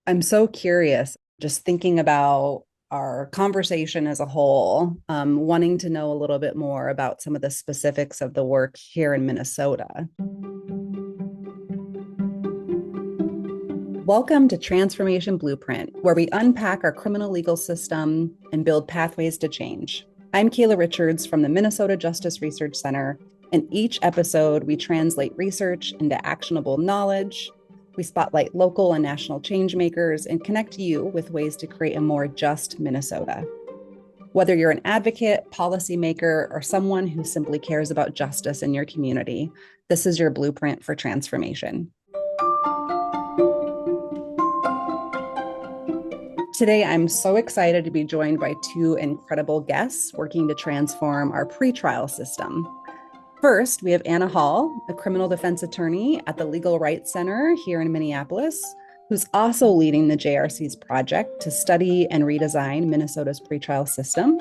I'm so curious, just thinking about our conversation as a whole, wanting to know a little bit more about some of the specifics of the work here in Minnesota. Welcome to Transformation Blueprint, where we unpack our criminal legal system and build pathways to change. I'm Kayla Richards from the Minnesota Justice Research Center. In each episode, we translate research into actionable knowledge. We spotlight local and national change makers and connect you with ways to create a more just Minnesota. Whether you're an advocate, policymaker, or someone who simply cares about justice in your community, this is your blueprint for transformation. Today, I'm so excited to be joined by two incredible guests working to transform our pretrial system. First, we have Anna Hall, a criminal defense attorney at the Legal Rights Center here in Minneapolis, who's also leading the JRC's project to study and redesign Minnesota's pretrial system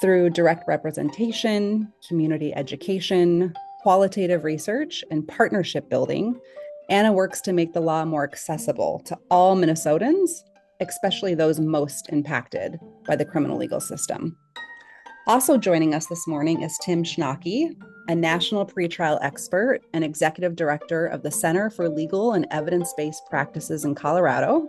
through direct representation, community education, qualitative research, and partnership building. Anna works to make the law more accessible to all Minnesotans, especially those most impacted by the criminal legal system. Also joining us this morning is Tim Schnacke, a national pretrial expert and executive director of the Center for Legal and Evidence-Based Practices in Colorado.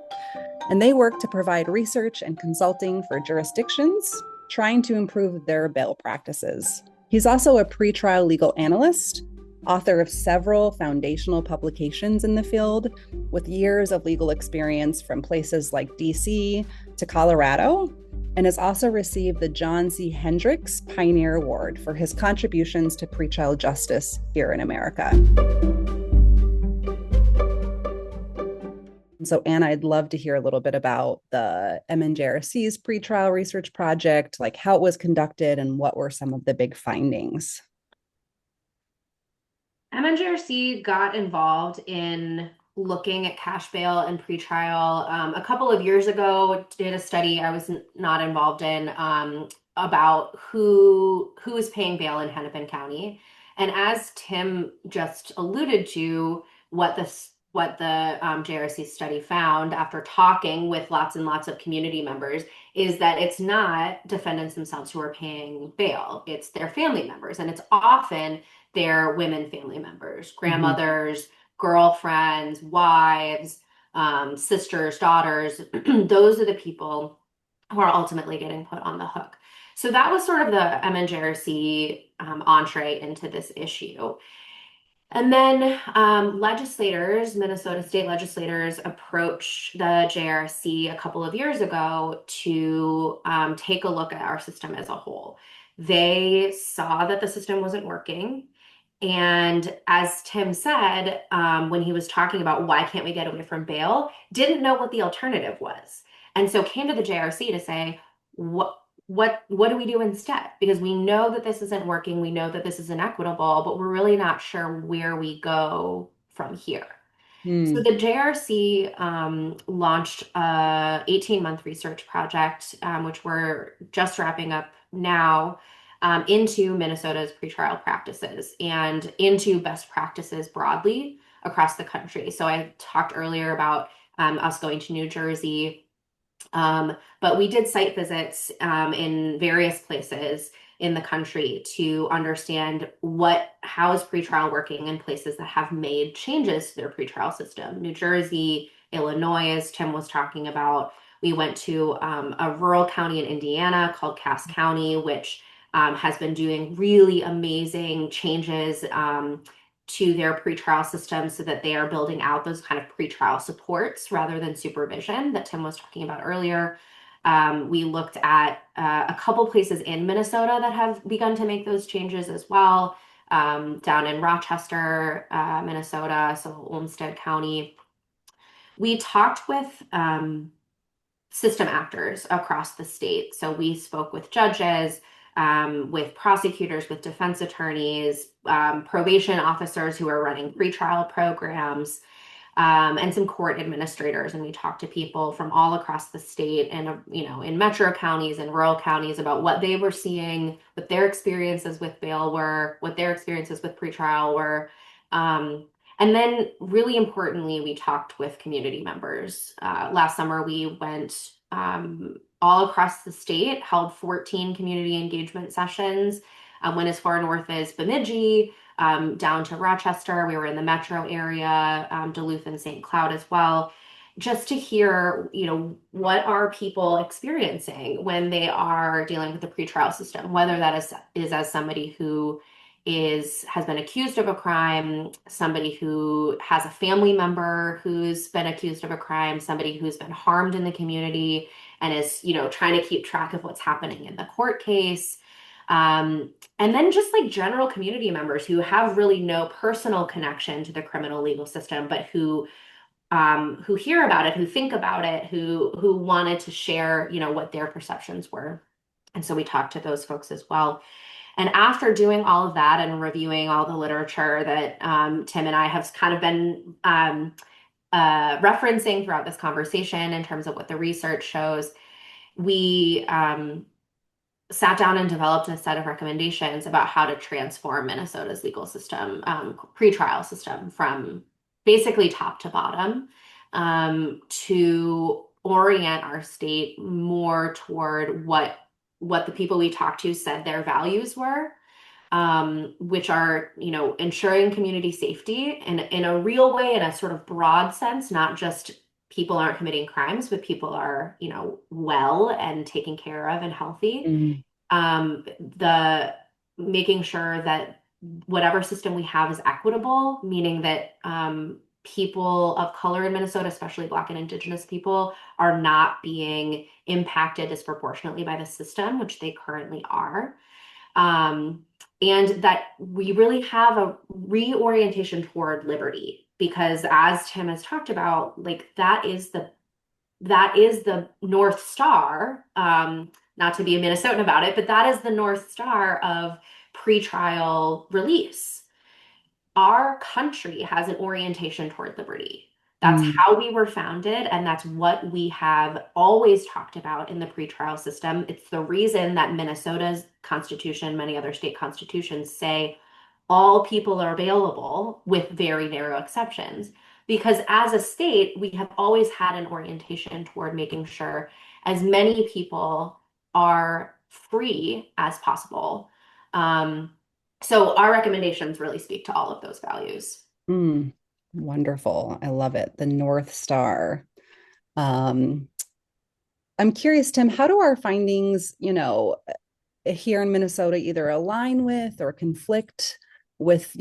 And they work to provide research and consulting for jurisdictions trying to improve their bail practices. He's also a pretrial legal analyst, author of several foundational publications in the field, with years of legal experience from places like DC to Colorado, and has also received the John C. Hendricks Pioneer Award for his contributions to pretrial justice here in America. So, Anna, I'd love to hear a little bit about the MNJRC's pretrial research project, like how it was conducted and what were some of the big findings. MNJRC got involved in looking at cash bail and pretrial a couple of years ago. Did a study I was not involved in about who is paying bail in Hennepin County. And as Tim just alluded to, what the JRC study found after talking with lots and lots of community members is that it's not defendants themselves who are paying bail, it's their family members, and it's often their women family members, grandmothers, girlfriends, wives, sisters, daughters. Those are the people who are ultimately getting put on the hook. So that was sort of the MNJRC entree into this issue. And then Minnesota state legislators approached the JRC a couple of years ago to take a look at our system as a whole. They saw that the system wasn't working. And as Tim said, when he was talking about why can't we get away from bail, didn't know what the alternative was. And so came to the JRC to say, what do we do instead? Because we know that this isn't working, we know that this is inequitable, but we're really not sure where we go from here. So the JRC launched a 18-month research project, which we're just wrapping up now, into Minnesota's pretrial practices and into best practices broadly across the country. So I talked earlier about us going to New Jersey. But we did site visits in various places in the country to understand how is pretrial working in places that have made changes to their pretrial system. New Jersey, Illinois, as Tim was talking about. We went to a rural county in Indiana called Cass County, which has been doing really amazing changes to their pretrial system so that they are building out those kind of pretrial supports rather than supervision that Tim was talking about earlier. We looked at a couple places in Minnesota that have begun to make those changes as well, down in Rochester, Minnesota, so Olmsted County. We talked with system actors across the state. So we spoke with judges, with prosecutors, with defense attorneys, probation officers who are running pretrial programs, and some court administrators. And we talked to people from all across the state and, in metro counties and rural counties about what they were seeing, what their experiences with bail were, what their experiences with pretrial were. And then, really importantly, we talked with community members. Last summer, we went all across the state, held 14 community engagement sessions, went as far north as Bemidji, down to Rochester. We were in the metro area, Duluth and St. Cloud as well, just to hear, what are people experiencing when they are dealing with the pretrial system, whether that is as somebody who has been accused of a crime, somebody who has a family member who's been accused of a crime, somebody who's been harmed in the community and is, trying to keep track of what's happening in the court case. And then just like general community members who have really no personal connection to the criminal legal system, but who hear about it, who think about it, who wanted to share, what their perceptions were. And so we talked to those folks as well. And after doing all of that and reviewing all the literature that Tim and I have kind of been referencing throughout this conversation in terms of what the research shows, we sat down and developed a set of recommendations about how to transform Minnesota's legal system, pretrial system, from basically top to bottom, to orient our state more toward what the people we talked to said their values were, which are, ensuring community safety in a real way, in a sort of broad sense, not just people aren't committing crimes, but people are, well and taken care of and healthy. Mm. The making sure that whatever system we have is equitable, meaning that people of color in Minnesota, especially Black and Indigenous people, are not being impacted disproportionately by the system, which they currently are. And that we really have a reorientation toward liberty, because as Tim has talked about, like that is the North Star, not to be a Minnesotan about it, but that is the North Star of pretrial release. Our country has an orientation toward liberty. That's Mm. how we were founded, and that's what we have always talked about in the pretrial system. It's the reason that Minnesota's constitution, many other state constitutions say all people are available with very narrow exceptions. Because as a state, we have always had an orientation toward making sure as many people are free as possible. So our recommendations really speak to all of those values. Mm. Wonderful. I love it. The North Star. Um, I'm curious, Tim, how do our findings, here in Minnesota either align with or conflict with,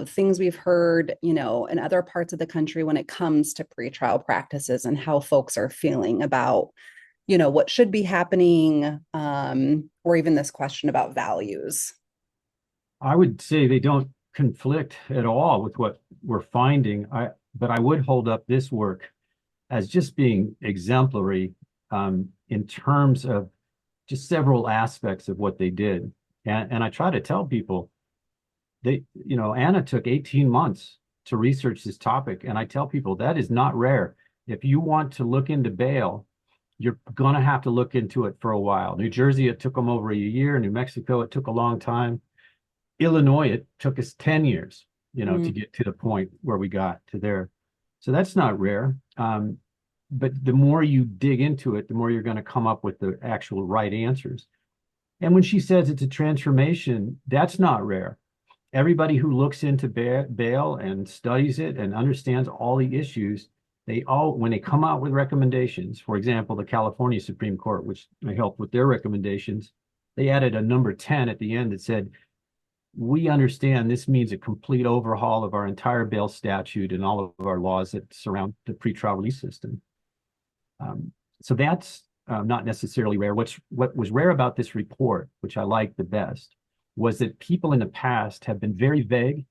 things we've heard, in other parts of the country when it comes to pretrial practices and how folks are feeling about, what should be happening, or even this question about values? I would say they don't conflict at all with what we're finding. But I would hold up this work as just being exemplary in terms of just several aspects of what they did. And I try to tell people Anna took 18 months to research this topic. And I tell people that is not rare. If you want to look into bail, you're going to have to look into it for a while. New Jersey, it took them over a year. New Mexico, it took a long time. Illinois, it took us 10 years, to get to the point where we got to there. So that's not rare. But the more you dig into it, the more you're going to come up with the actual right answers. And when she says it's a transformation, that's not rare. Everybody who looks into bail and studies it and understands all the issues, when they come out with recommendations, for example, the California Supreme Court, which I helped with their recommendations, they added a number 10 at the end that said, we understand this means a complete overhaul of our entire bail statute and all of our laws that surround the pretrial release system. So that's not necessarily rare. What was rare about this report, which I liked the best, was that people in the past have been very vague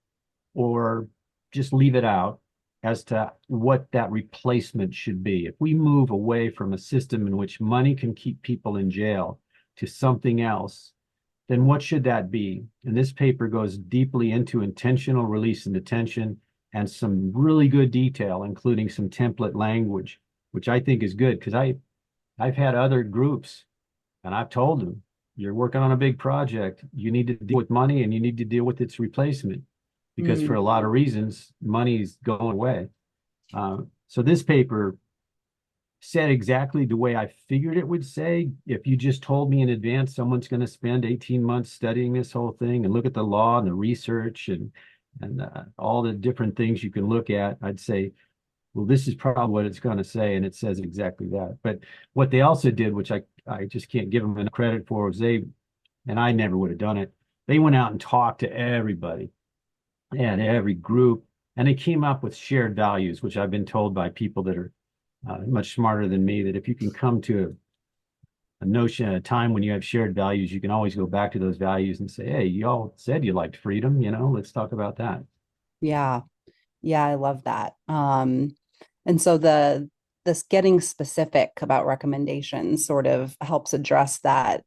or just leave it out as to what that replacement should be. If we move away from a system in which money can keep people in jail to something else, then what should that be? And this paper goes deeply into intentional release and detention and some really good detail, including some template language, which I think is good because I've had other groups and I've told them, you're working on a big project. You need to deal with money and you need to deal with its replacement. because for a lot of reasons, money's going away. So this paper said exactly the way I figured it would say. If you just told me in advance someone's going to spend 18 months studying this whole thing and look at the law and the research and all the different things you can look at, I'd say, well, this is probably what it's going to say, and it says exactly that. But what they also did, which I just can't give them enough credit for, was and I never would have done it, they went out and talked to everybody and every group, and they came up with shared values, which I've been told by people that are much smarter than me, that if you can come to a notion at a time when you have shared values, you can always go back to those values and say, hey, you all said you liked freedom, let's talk about that. Yeah. Yeah, I love that. And so this getting specific about recommendations sort of helps address that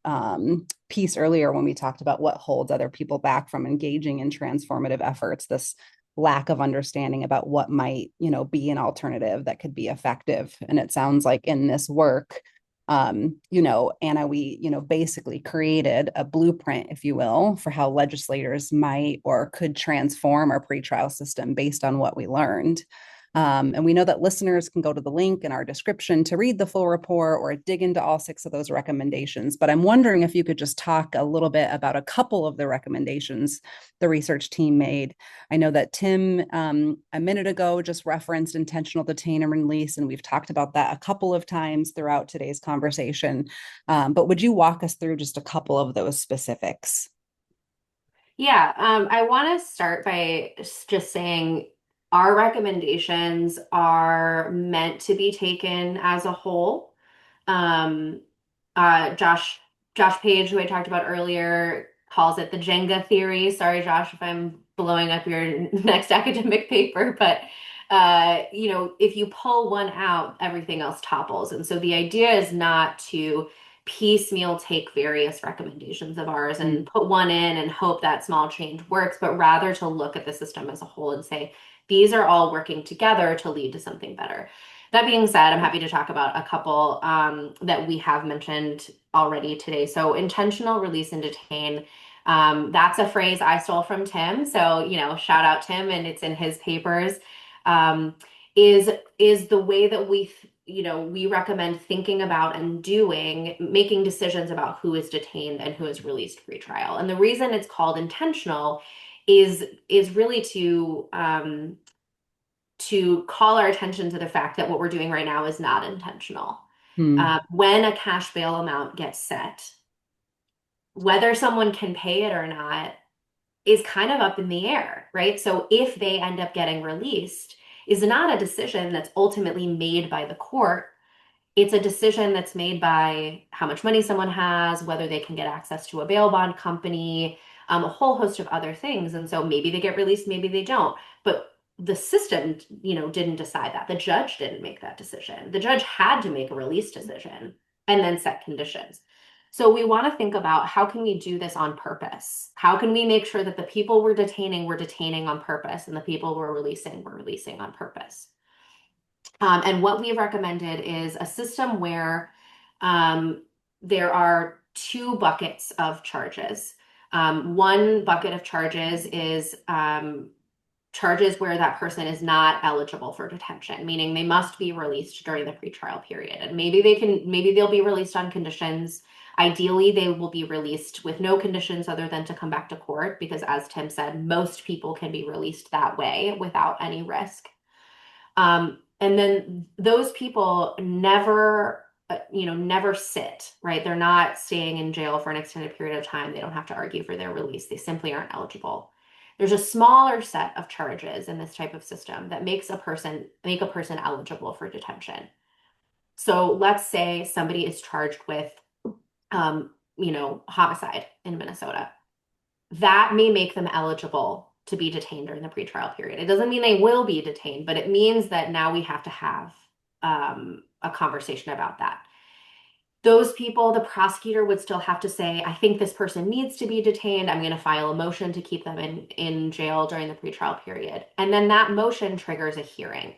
piece earlier when we talked about what holds other people back from engaging in transformative efforts, this lack of understanding about what might, be an alternative that could be effective. And it sounds like in this work, Anna, we, basically created a blueprint, if you will, for how legislators might or could transform our pretrial system based on what we learned. And we know that listeners can go to the link in our description to read the full report or dig into all 6 of those recommendations. But I'm wondering if you could just talk a little bit about a couple of the recommendations the research team made. I know that Tim, a minute ago, just referenced intentional detain and release, and we've talked about that a couple of times throughout today's conversation. But would you walk us through just a couple of those specifics? Yeah, I want to start by just saying our recommendations are meant to be taken as a whole. Um, Josh Page, who I talked about earlier, calls it the Jenga theory. Sorry, Josh, if I'm blowing up your next academic paper, but if you pull one out, everything else topples. And so the idea is not to piecemeal take various recommendations of ours and put one in and hope that small change works, but rather to look at the system as a whole and say, these are all working together to lead to something better. That being said, I'm happy to talk about a couple that we have mentioned already today. So intentional release and detain, that's a phrase I stole from Tim. So, shout out Tim, and it's in his papers, is the way that we recommend thinking about and making decisions about who is detained and who is released pretrial. And the reason it's called intentional is really to call our attention to the fact that what we're doing right now is not intentional. When a cash bail amount gets set, whether someone can pay it or not is kind of up in the air, right? So if they end up getting released, is not a decision that's ultimately made by the court. It's a decision that's made by how much money someone has, whether they can get access to a bail bond company, a whole host of other things. And so maybe they get released, maybe they don't. But the system, didn't decide that. The judge didn't make that decision. The judge had to make a release decision and then set conditions. So we want to think about how can we do this on purpose? How can we make sure that the people we're detaining on purpose, and the people we're releasing on purpose? And what we've recommended is a system where there are 2 buckets of charges. One bucket of charges is charges where that person is not eligible for detention, meaning they must be released during the pretrial period. And maybe they'll be released on conditions. Ideally, they will be released with no conditions other than to come back to court, because as Tim said, most people can be released that way without any risk. And then those people never sit, right? They're not staying in jail for an extended period of time. They don't have to argue for their release. They simply aren't eligible. There's a smaller set of charges in this type of system that make a person eligible for detention. So let's say somebody is charged with, homicide in Minnesota. That may make them eligible to be detained during the pretrial period. It doesn't mean they will be detained, but it means that now we have to have a conversation about that. Those people, the prosecutor would still have to say, I think this person needs to be detained. I'm going to file a motion to keep them in jail during the pretrial period. And then that motion triggers a hearing.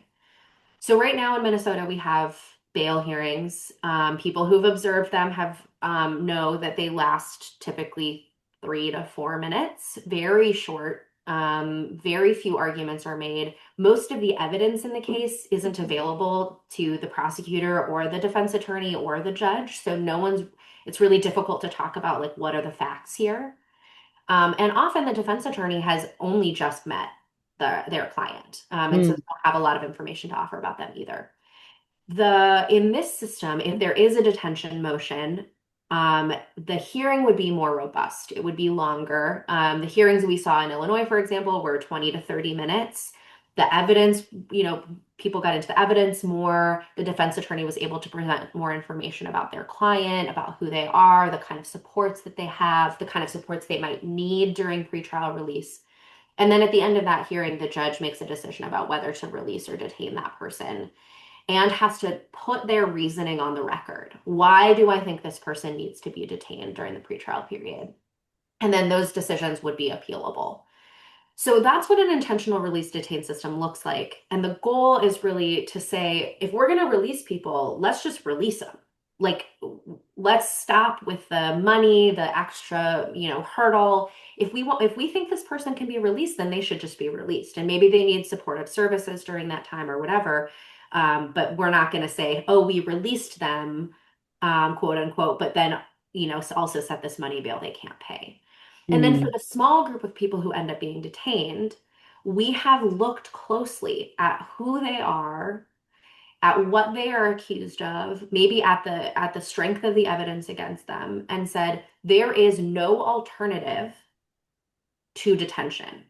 So right now in Minnesota, we have bail hearings. People who've observed them have know that they last typically 3 to 4 minutes, very short Very few arguments are made. Most of the evidence in the case isn't available to the prosecutor or the defense attorney or the judge. So it's really difficult to talk about like what are the facts here. And often the defense attorney has only just met their client. And so they don't have a lot of information to offer about them either. In this system, if there is a detention motion, the hearing would be more robust. It would be longer. The hearings we saw in Illinois, for example, were 20 to 30 minutes. The evidence, people got into the evidence more. The defense attorney was able to present more information about their client, about who they are, the kind of supports that they have, the kind of supports they might need during pretrial release. And then at the end of that hearing, the judge makes a decision about whether to release or detain that person and has to put their reasoning on the record. Why do I think this person needs to be detained during the pretrial period? And then those decisions would be appealable. So that's what an intentional release detain system looks like. And the goal is really to say, if we're going to release people, let's just release them. Like, let's stop with the money, the extra, hurdle. If we think this person can be released, then they should just be released. And maybe they need supportive services during that time or whatever. But we're not going to say, oh, we released them, quote unquote, but then, also set this money bail they can't pay. And then for the small group of people who end up being detained, we have looked closely at who they are, at what they are accused of, maybe at the strength of the evidence against them, and said, there is no alternative to detention.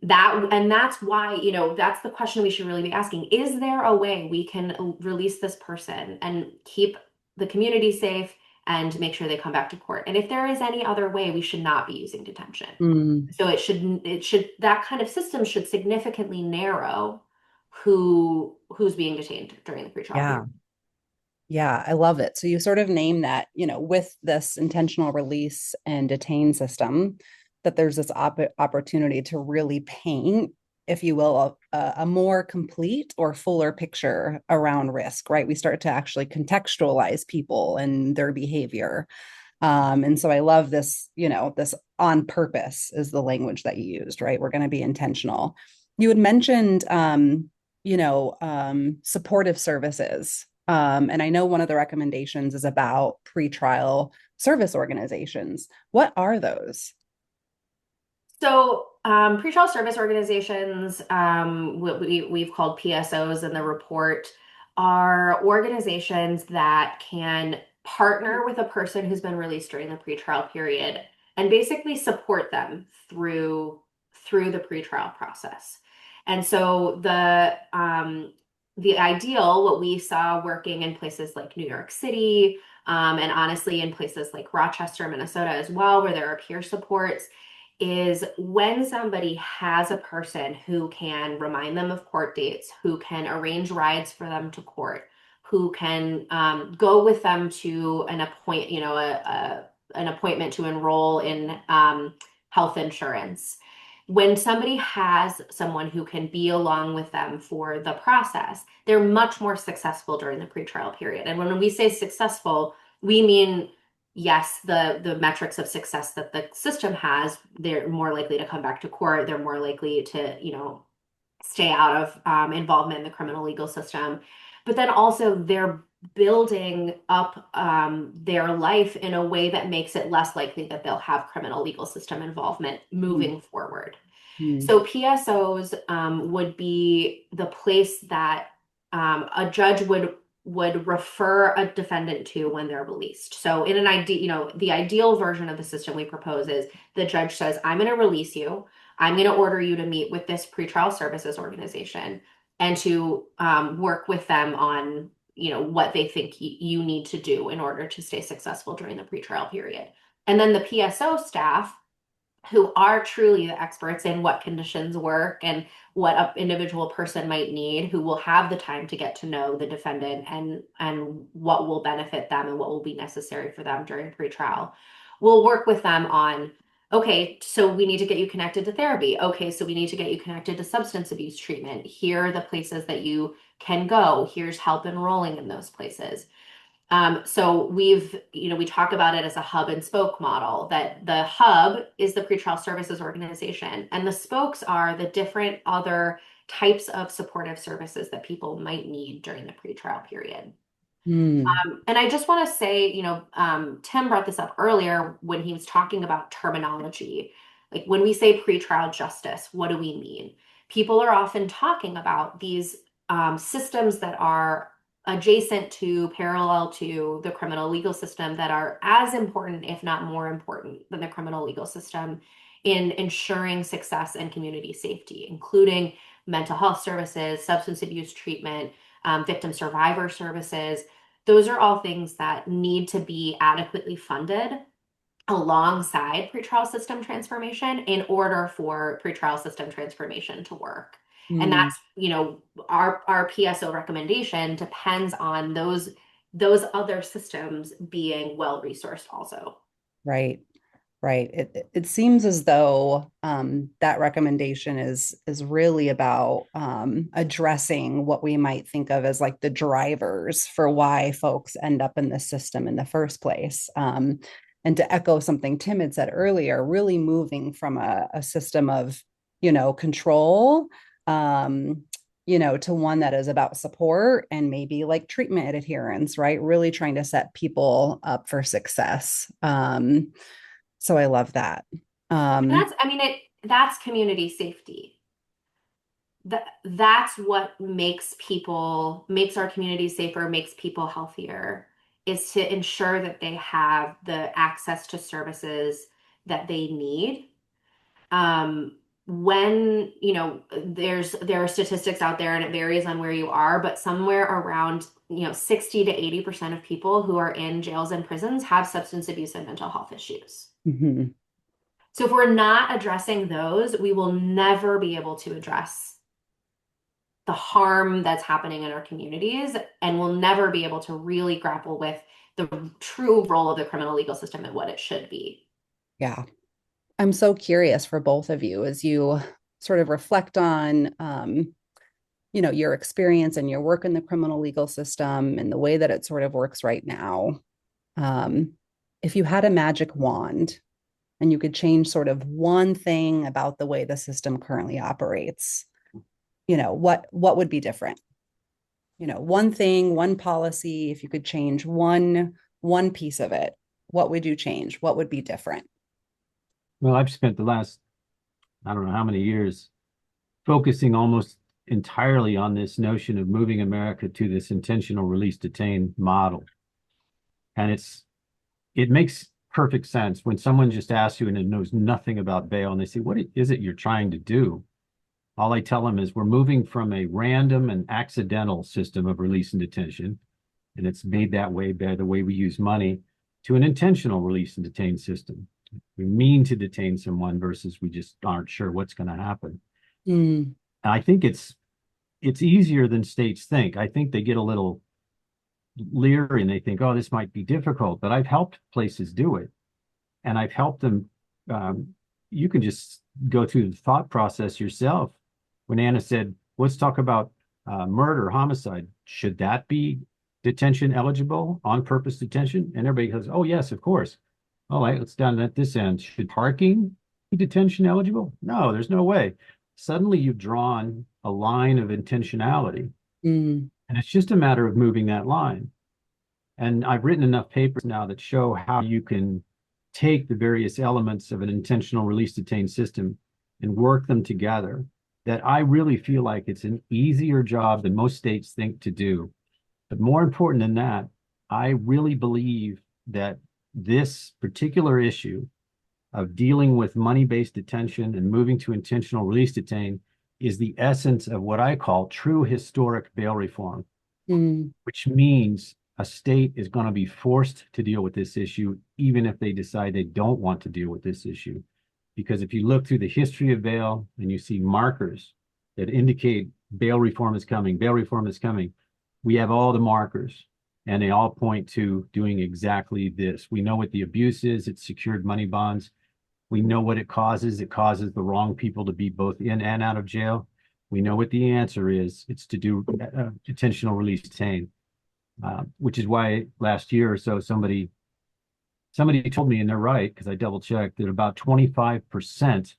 That's why, that's the question we should really be asking. Is there a way we can release this person and keep the community safe and make sure they come back to court? And if there is any other way, we should not be using detention. So that kind of system should significantly narrow who's being detained during the pretrial period. Yeah, I love it. So you sort of name that, with this intentional release and detain system, that there's this opportunity to really paint, if you will, a more complete or fuller picture around risk, right? We start to actually contextualize people and their behavior. And so I love this, this on purpose is the language that you used, right? We're going to be intentional. You had mentioned, supportive services. And I know one of the recommendations is about pretrial service organizations. What are those? So pretrial service organizations, what we've called PSOs in the report, are organizations that can partner with a person who's been released during the pretrial period and basically support them through the pretrial process. And so the ideal, what we saw working in places like New York City, and honestly in places like Rochester, Minnesota as well, where there are peer supports, is when somebody has a person who can remind them of court dates, who can arrange rides for them to court, who can go with them to an appointment to enroll in health insurance. When somebody has someone who can be along with them for the process, they're much more successful during the pretrial period. And when we say successful, we mean, yes, the metrics of success that the system has, they're more likely to come back to court. They're more likely to, stay out of involvement in the criminal legal system. But then also they're building up their life in a way that makes it less likely that they'll have criminal legal system involvement moving forward. So PSOs would be the place that a judge would refer a defendant to when they're released. So in an ideal, the ideal version of the system we propose is the judge says, I'm going to release you. I'm going to order you to meet with this pretrial services organization and to work with them on, what they think you need to do in order to stay successful during the pretrial period. And then the PSO staff, who are truly the experts in what conditions work and what an individual person might need, who will have the time to get to know the defendant and what will benefit them and what will be necessary for them during pretrial. We'll work with them on, okay, so we need to get you connected to therapy. Okay, so we need to get you connected to substance abuse treatment. Here are the places that you can go. Here's help enrolling in those places. So we talk about it as a hub and spoke model, that the hub is the pretrial services organization, and the spokes are the different other types of supportive services that people might need during the pretrial period. Mm, And I just want to say, Tim brought this up earlier when he was talking about terminology. Like when we say pretrial justice, what do we mean? People are often talking about these systems that are adjacent to, parallel to the criminal legal system that are as important, if not more important, than the criminal legal system in ensuring success and community safety, including mental health services, substance abuse treatment, victim survivor services. Those are all things that need to be adequately funded alongside pretrial system transformation in order for pretrial system transformation to work. And mm, that's, our PSO recommendation depends on those other systems being well resourced also. right. Right. It seems as though that recommendation is really about addressing what we might think of as like the drivers for why folks end up in the system in the first place. And to echo something Tim had said earlier, really moving from a system of, control, to one that is about support and maybe like treatment adherence, right? Really trying to set people up for success. So I love that. And Um, that's community safety. That's what makes our community safer, makes people healthier, is to ensure that they have the access to services that they need. When, there are statistics out there and it varies on where you are, but somewhere around, 60 to 80% of people who are in jails and prisons have substance abuse and mental health issues. mhm. So if we're not addressing those, we will never be able to address the harm that's happening in our communities, and we'll never be able to really grapple with the true role of the criminal legal system and what it should be. Yeah. I'm so curious for both of you as you sort of reflect on, your experience and your work in the criminal legal system and the way that it sort of works right now. Um, if you had a magic wand and you could change sort of one thing about the way the system currently operates, what would be different? One thing, one policy, if you could change one piece of it, what would you change? What would be different? Well, I've spent the last, I don't know how many years focusing almost entirely on this notion of moving America to this intentional release detain model. And it makes perfect sense when someone just asks you and knows nothing about bail and they say, what is it you're trying to do? All I tell them is we're moving from a random and accidental system of release and detention, and it's made that way by the way we use money, to an intentional release and detain system. We mean to detain someone versus we just aren't sure what's going to happen. Mm, And I think it's easier than states think. I think they get a little leery and they think, oh, this might be difficult, but I've helped places do it. And I've helped them. You can just go through the thought process yourself. When Anna said, let's talk about murder, homicide, should that be detention eligible, on purpose detention? And everybody goes, oh, yes, of course. All right, let's down at this end. Should parking be detention eligible? No, there's no way. Suddenly you've drawn a line of intentionality, mm, and it's just a matter of moving that line. And I've written enough papers now that show how you can take the various elements of an intentional release detain system and work them together, that I really feel like it's an easier job than most states think to do. But more important than that, I really believe that this particular issue of dealing with money-based detention and moving to intentional release detain is the essence of what I call true historic bail reform, mm, which means a state is going to be forced to deal with this issue, even if they decide they don't want to deal with this issue. Because if you look through the history of bail and you see markers that indicate bail reform is coming, bail reform is coming, we have all the markers and they all point to doing exactly this. We know what the abuse is. It's secured money bonds. We know what it causes. It causes the wrong people to be both in and out of jail. We know what the answer is. It's to do intentional release detain. which is why last year or so somebody told me, and they're right, because I double checked, that about 25%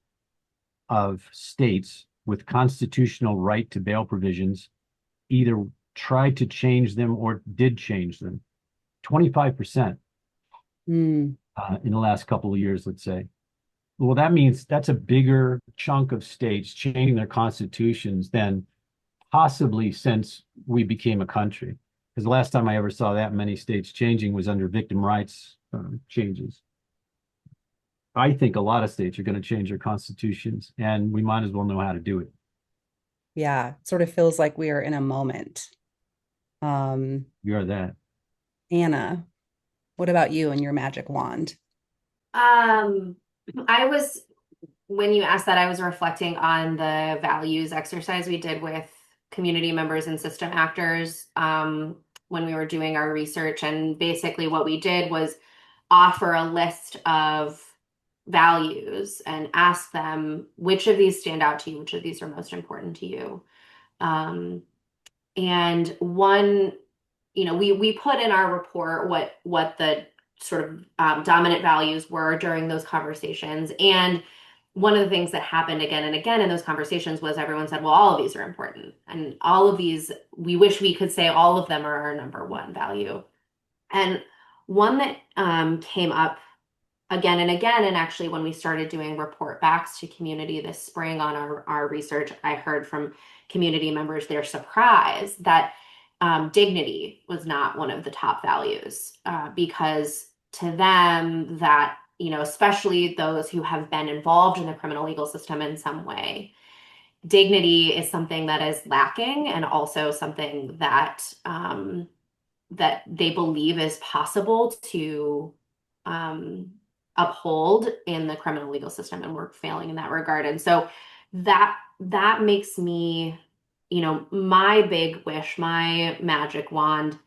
of states with constitutional right to bail provisions either tried to change them or did change them. 25% Mm, in the last couple of years, let's say. Well, that means that's a bigger chunk of states changing their constitutions than possibly since we became a country. Because the last time I ever saw that many states changing was under victim rights changes. I think a lot of states are going to change their constitutions, and we might as well know how to do it. yeah, sort of feels like we are in a moment. We are that. Anna, what about you and your magic wand? Um, I was, when you asked that, I was reflecting on the values exercise we did with community members and system actors when we were doing our research. And basically, what we did was offer a list of values and ask them which of these stand out to you, which of these are most important to you. Um, and one, we put in our report what the sort of dominant values were during those conversations. And one of the things that happened again and again in those conversations was everyone said, well, all of these are important. And all of these, we wish we could say all of them are our number one value. And one that came up again and again, and actually when we started doing report backs to community this spring on our research, I heard from community members their surprise that dignity was not one of the top values because to them that, especially those who have been involved in the criminal legal system in some way, dignity is something that is lacking and also something that that they believe is possible to uphold in the criminal legal system, and we're failing in that regard. And so that makes me, my big wish, my magic wand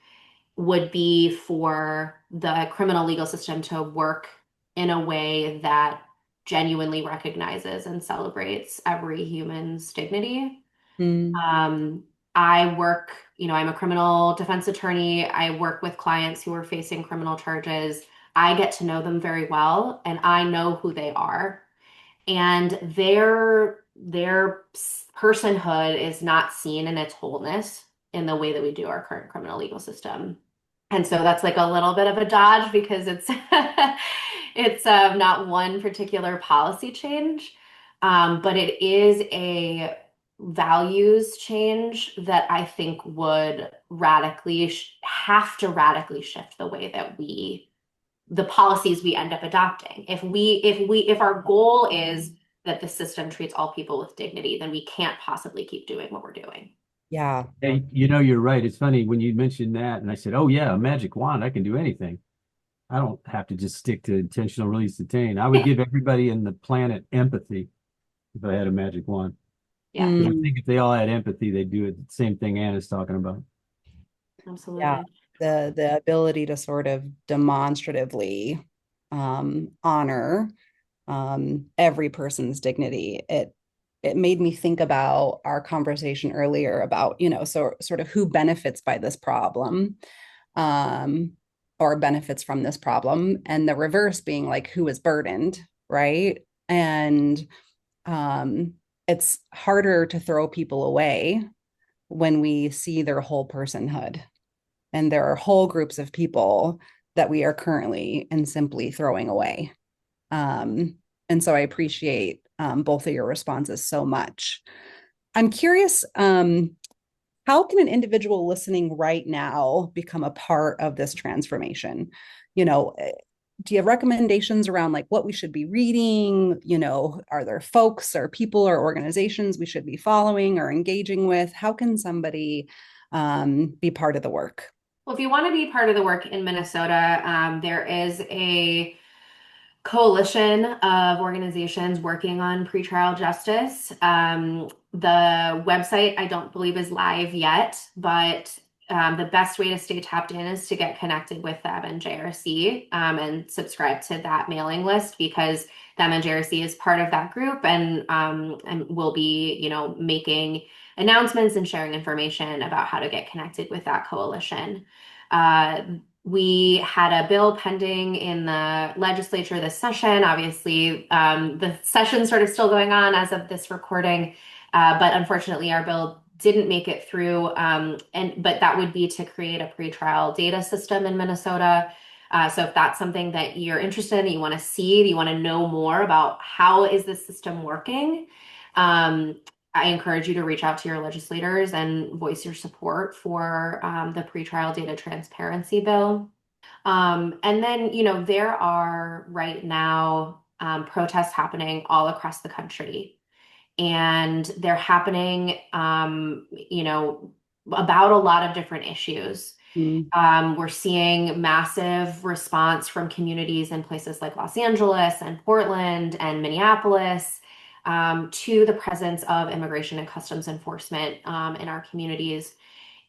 would be for the criminal legal system to work in a way that genuinely recognizes and celebrates every human's dignity. Mm, Um, I work, I'm a criminal defense attorney. I work with clients who are facing criminal charges. I get to know them very well, and I know who they are. And their personhood is not seen in its wholeness in the way that we do our current criminal legal system. And so that's like a little bit of a dodge because it's it's not one particular policy change, but it is a values change that I think would have to radically shift the way that the policies we end up adopting. If our goal is that the system treats all people with dignity, then we can't possibly keep doing what we're doing. yeah. Hey, you're right. It's funny when you mentioned that, and I said, "Oh yeah, a magic wand, I can do anything. I don't have to just stick to intentional release detain. I would give everybody in the planet empathy if I had a magic wand. Yeah, Because I Mm, think if they all had empathy, they'd do it. The same thing Anna's talking about. yeah. absolutely. The ability to sort of demonstratively honor every person's dignity. It made me think about our conversation earlier about, so sort of who benefits by this problem, um, or benefits from this problem, and the reverse being like who is burdened, right? And um, it's harder to throw people away when we see their whole personhood. And there are whole groups of people that we are currently and simply throwing away. And so I appreciate both of your responses so much. I'm curious, how can an individual listening right now become a part of this transformation? You know, do you have recommendations around like what we should be reading? Are there folks or people or organizations we should be following or engaging with? How can somebody be part of the work? Well, if you want to be part of the work in Minnesota, there is a coalition of organizations working on pretrial justice. The website I don't believe is live yet, but the best way to stay tapped in is to get connected with the MNJRC and subscribe to that mailing list because the MNJRC is part of that group and will be, making announcements and sharing information about how to get connected with that coalition. We had a bill pending in the legislature this session. Obviously, the session's sort of still going on as of this recording, but unfortunately, our bill didn't make it through. But that would be to create a pretrial data system in Minnesota. So if that's something that you're interested in, that you want to see, that you want to know more about how is this system working, I encourage you to reach out to your legislators and voice your support for the pretrial data transparency bill. And then, there are right now protests happening all across the country, and they're happening, about a lot of different issues. We're seeing massive response from communities in places like Los Angeles and Portland and Minneapolis to the presence of immigration and customs enforcement in our communities.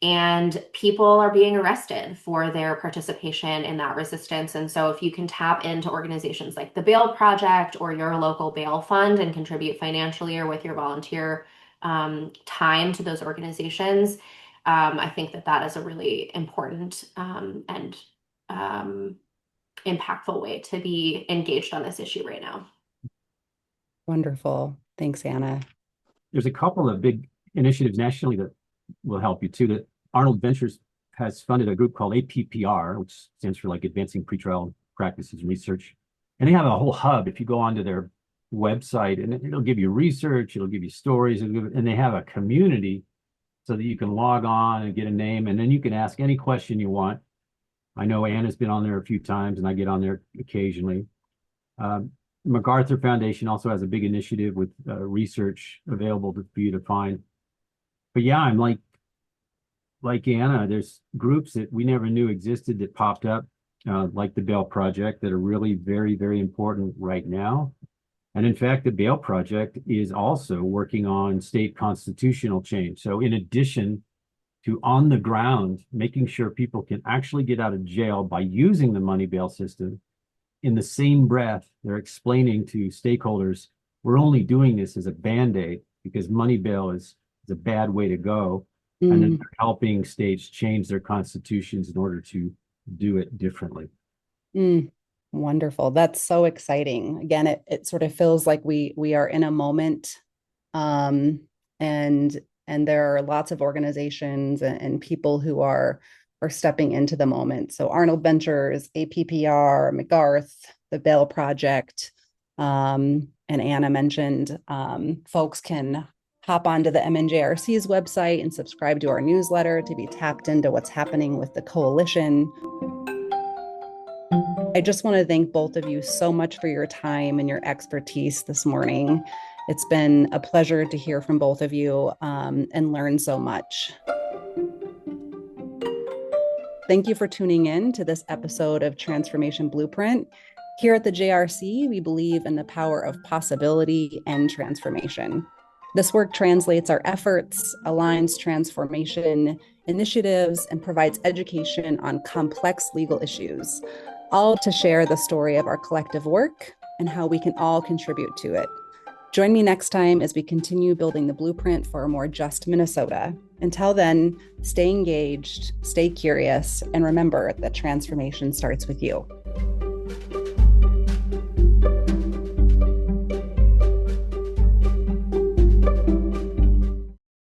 And people are being arrested for their participation in that resistance. And so if you can tap into organizations like the Bail Project or your local bail fund and contribute financially or with your volunteer time to those organizations, I think that is a really important and impactful way to be engaged on this issue right now. Wonderful. Thanks, Anna. There's a couple of big initiatives nationally that will help you too. That Arnold Ventures has funded a group called APPR, which stands for like Advancing Pretrial Practices and Research. And they have a whole hub. If you go onto their website, and it'll give you research, it'll give you stories, and they have a community so that you can log on and get a name, and then you can ask any question you want. I know Anna's been on there a few times, and I get on there occasionally. MacArthur Foundation also has a big initiative with research available for you to find. But yeah, I'm like Anna, there's groups that we never knew existed that popped up, like the Bail Project, that are really very, very important right now. And in fact, the Bail Project is also working on state constitutional change. So in addition to on the ground, making sure people can actually get out of jail by using the money bail system, in the same breath, they're explaining to stakeholders, we're only doing this as a Band-Aid because money bail is a bad way to go. And then they're helping states change their constitutions in order to do it differently. Wonderful. That's so exciting. Again, it sort of feels like we are in a moment, and there are lots of organizations and people who are stepping into the moment. So Arnold Ventures, APPR, MacArthur, the Bail Project, and Anna mentioned, folks can hop onto the MNJRC's website and subscribe to our newsletter to be tapped into what's happening with the coalition. I just want to thank both of you so much for your time and your expertise this morning. It's been a pleasure to hear from both of you and learn so much. Thank you for tuning in to this episode of Transformation Blueprint. Here at the JRC, we believe in the power of possibility and transformation. This work translates our efforts, aligns transformation initiatives, and provides education on complex legal issues, all to share the story of our collective work and how we can all contribute to it. Join me next time as we continue building the blueprint for a more just Minnesota. Until then, stay engaged, stay curious, and remember that transformation starts with you.